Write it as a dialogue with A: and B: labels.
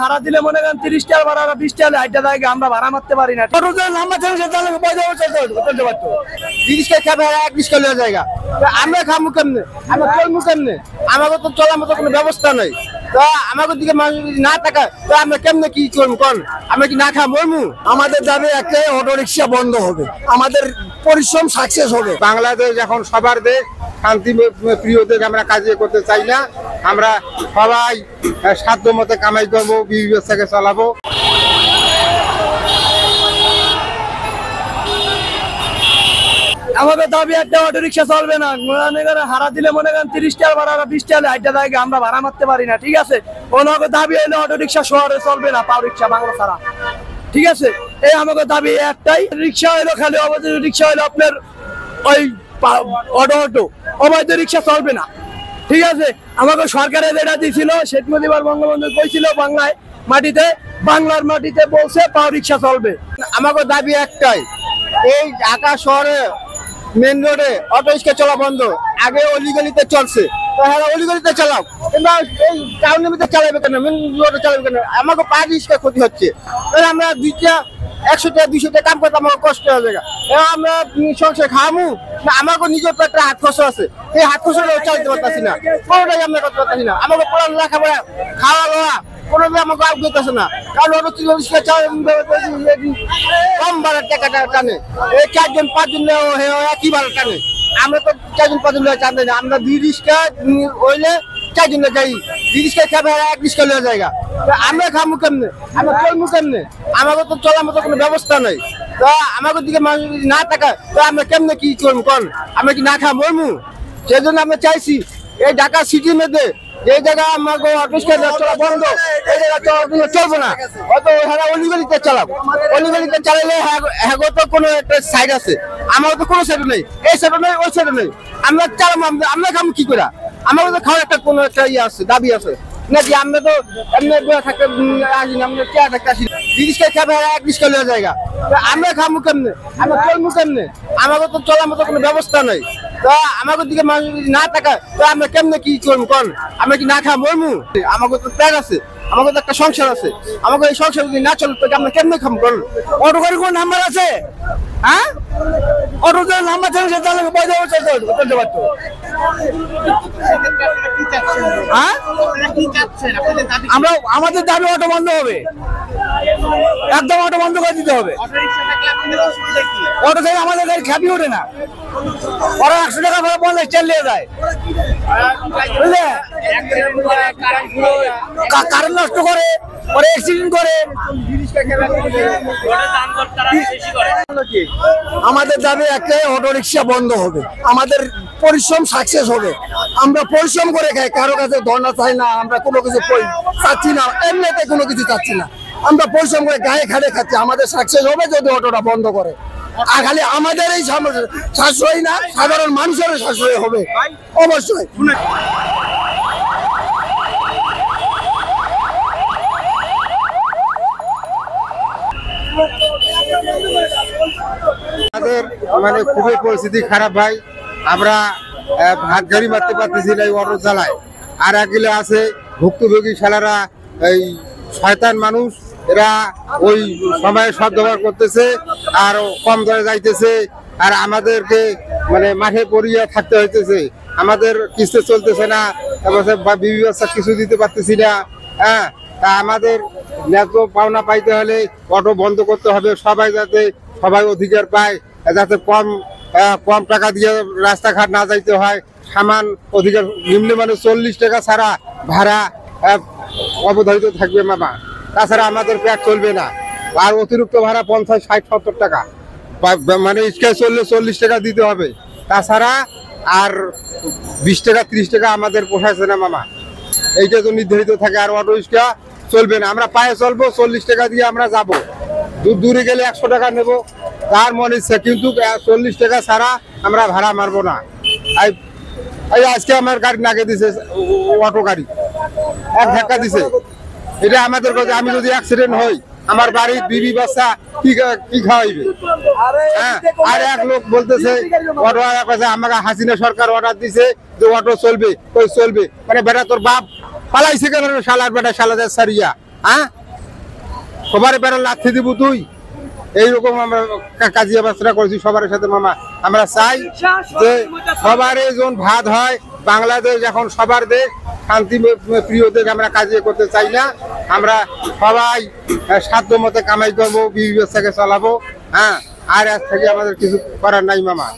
A: ভাড়া দিলে মনে করেন 30 টাকা ভাড়া 20 টাকা আইটা জায়গা আমরা ভাড়া মারতে পারি না। টোটো যে লম্বা ছেলে সে তাহলে পয়সা চলতে পারতো। 30 টাকা খাবে 20 টাকা লয়ে জায়গা আমরা খামু কেমনে, আমরা চলমু কেমনে? আমাদের তো চলার মতো কোনো ব্যবস্থা নাই। তো আমাদের দিকে না টাকা তো আমরা কেমনে কি করবো কোন? আমরা কি না খা মরমু? আমাদের দাবি একটাই, অটো রিক্সা বন্ধ হবে, আমাদের পরিশ্রম সাকসেস হবে।
B: বাংলাদেশ এখন সবার দেশ, শান্তি প্রিয় দেশ। আমরা কাজে করতে চাই না, আমরা সবাই সাধ্য মতে কামাই করবো, বিবি ব্যবসাকে চালাবো।
A: আমাদের দাবি একটা, অটো রিক্সা চলবে না। হারা দিলে মনে করেন 30 টাকা ভাড়া 20 টাকা আইটা জায়গা আমরা ভাড়া মারতে পারি না। ঠিক আছে, ওনাকে দাবি হইলো অটো রিক্সা শহরে চলবে না, পাও রিক্সা বাংলা ছাড়া। ঠিক আছে, এই আমাকে দাবি একটাই, রিক্সা হইলো খালি অবৈধ রিক্সা হইলো আপনার ওই অটো অবৈধ রিক্সা চলবে না। ঠিক আছে, আমাকে সরকারে যেটা দিয়েছিল শেখ মুজিবুর বঙ্গবন্ধু কইছিল বাংলার মাটিতে বলছে পাও রিক্সা চলবে।
B: আমাকে দাবি একটাই, এই ঢাকা শহরে মেন রোডে অটো রিক্সা চলা বন্ধ। আগে অলিগলিতে চলছে, তো হ্যাঁ অলিগলিতে চালাও, কিন্তু এই টাউনের মধ্যে চালাবে কেন, মেন রোডে চালাবে কেন? আমাকে পা রিক্সা ক্ষতি হচ্ছে। আমরা 100 টাকা 200 টাকা কাম করতে আমার কষ্ট হয়ে যায়। আমরা সংসার খাওয়ামু না, আমাকে নিজের একটা হাত খরচ আছে, এই হাত খরচ চালাতে পারতেছি না, কোনোটাই আমরা করতে পারতেছি না। আমাকে পড়ানো লেখাপড়া খাওয়া দাওয়া কোনোদিন আমাকে আগ্রহতেছে না, কারণ অটো রিক্সা কম ভাড়ার টাকাটা টানে, এই 4জন 5জন একই ভাড়া টানে। আমরা তো 4জন 5জন টানে না, আমরা 2 রিক্সা হইলে 4জন যাই, 2 রিক্সা খাবে 1 রিক্সা লয়ে জায়গা আমরা খামু কেমনে, আমরা চলমু কেমনে? আমাদের তো চলার মতো কোনো ব্যবস্থা নাই। তো আমাদের দিকে না টাকা তো আমরা কেমনে কি করবো কোন? আমরা কি না খা মরমু? সেই জন্য আমরা চাইছি এই ঢাকা সিটির মধ্যে যে জায়গা আমাকে অটো রিক্সা চলা বন্ধ, এই জায়গা চলবো না, হয়তো হ্যাঁ অলিগলিতে চালাবো। অলিগলিতে চালালে হ্যাঁ তো কোনো একটা সাইড আছে, আমার তো কোনো সাইড নেই, এই সাইড নেই ওই সাইড নেই, আমরা চালাবো। আমরা খাবো কি করে? আমাদের তো খাওয়ার একটা কোনো একটা ইয়ে আছে, দাবি আছে নাকি? আমরা তো এমনি থাকতে আসি না, আমরা চেয়ার থাকতে আসি, 30 টাকা খাবে 1 রিক্সা লয়ে জায়গা আমরা খামু কেমনে, আমরা চলমু কেমনে? আমাদের তো চলার মতো কোনো ব্যবস্থা নাই। তো আমাদের দিকে না টাকা তো আমরা কেমনে কি করবো কোন? আমরা কি না খা মরমু? আমাকে তো প্ল্যান আছে, আমাকে তো একটা সংসার আছে, আমাকে এই সংসার যদি না চলে তো আমরা কেমনে খাম করুন?
A: অটো গাড়ি কোন নাম্বার আছে? হ্যাঁ, অটো যে নাম্বার ছেলে সে তাহলে পয়সা চলতে পারতো। হ্যাঁ, আমরা আমাদের দাবি অটো বন্ধ হবে, একদম অটো বন্ধ করে দিতে হবে। অটো থেকে আমাদের গাড়ি খ্যাপি ওঠে না, ওরা 100 টাকা ভাড়া 50 টাকা নিয়ে যায়, বুঝলে? কারেন্ট নষ্ট করে, ওরা অ্যাক্সিডেন্ট করে। আমাদের দাবি একটাই, অটো রিক্সা বন্ধ হবে, আমাদের পরিশ্রম সাকসেস হবে। আমরা পরিশ্রম করে খাই, কারো কাছে ধর্ণা চাই না, আমরা কোনো কিছু চাচ্ছি না, এমনিতে কোনো কিছু চাচ্ছি না, আমরা পরিশ্রম করে গায়ে খাটে খাচ্ছি। আমাদের সাকসেস হবে যদি অটোটা বন্ধ করে। আর খালি আমাদের এই সাশ্রয় না, সাধারণ মানুষের সাশ্রয় হবে অবশ্যই।
B: আমাদের মানে খুবই পরিস্থিতি খারাপ ভাই, আমরা হাত গাড়ি মারতে পারতেছি না এই অটো চালায়। আর একগুলো আছে ভুক্তভোগী শালারা, এই শয়তান মানুষ, এরা ওই সময়ে সদ্ব্যবহার করতেছে আর কম দরে যাইতেছে, আর আমাদেরকে মানে মাঠে পড়িয়ে থাকতে হইতেছে, আমাদের কিস্তি চলতেছে না, তারপর বিবি বাচ্চা কিছু দিতে পারতেছি না। হ্যাঁ, তা আমাদের ন্যায্য পাওনা পাইতে হলে অটো বন্ধ করতে হবে, সবাই অধিকার পায়, যাতে কম টাকা দিয়ে রাস্তাঘাট না যাইতে হয়। সামান অধিকার নিম্নমানে 40 টাকা ছাড়া ভাড়া অবধারিত থাকবে মামা, তাছাড়া আমাদের পেট চলবে না। আর অতিরিক্ত ভাড়া 50, 60, 70 টাকা, মানে স্কেল চললে 40 টাকা দিতে হবে, তাছাড়া আর 20 টাকা 30 টাকা আমাদের পোষাচ্ছে না মামা, এইটা তো নির্ধারিত থাকে। আর অটো রিক্সা চলবে না, আমরা পায়ে চলবো, 40 টাকা দিয়ে আমরা যাব, দূরে গেলে 100 টাকা নেব, তার মনে ইচ্ছে, কিন্তু 40 টাকা ছাড়া আমরা ভাড়া মারবো না। এই আজকে আমার গাড়ি নাগে দিছে, অটো গাড়ি এক ধাক্কা দিছে, এটা আমাদের কাছে। আমি যদি অ্যাক্সিডেন্ট হই, আমার বাড়ির বিবি বাচ্চা কি খাওয়াইবে? হ্যাঁ, আর এক লোক বলতেছে অটো কাছে আমাকে হাসিনা সরকার অর্ডার দিছে যে অটো চলবে, চলবে, মানে বেটা তোর বাপ পালাইছে কেন শালার বেটা, শালাদের সারিয়া হ্যাঁ সবার বেড়া লাথি দিব তুই এইরকম আমরা কাজিয়া বাসরা করেছি সবার সাথে মামা আমরা চাই যে সবার যেন ভাত হয় বাংলাদেশ এখন সবার দেশ শান্তি প্রিয় দেশ আমরা কাজিয়া করতে চাই না আমরা সবাই সাধ্য মতে কামাই করবো বিবি বাচ্চাকে চালাবো হ্যাঁ আর আজ থেকে আমাদের কিছু করার নাই মামা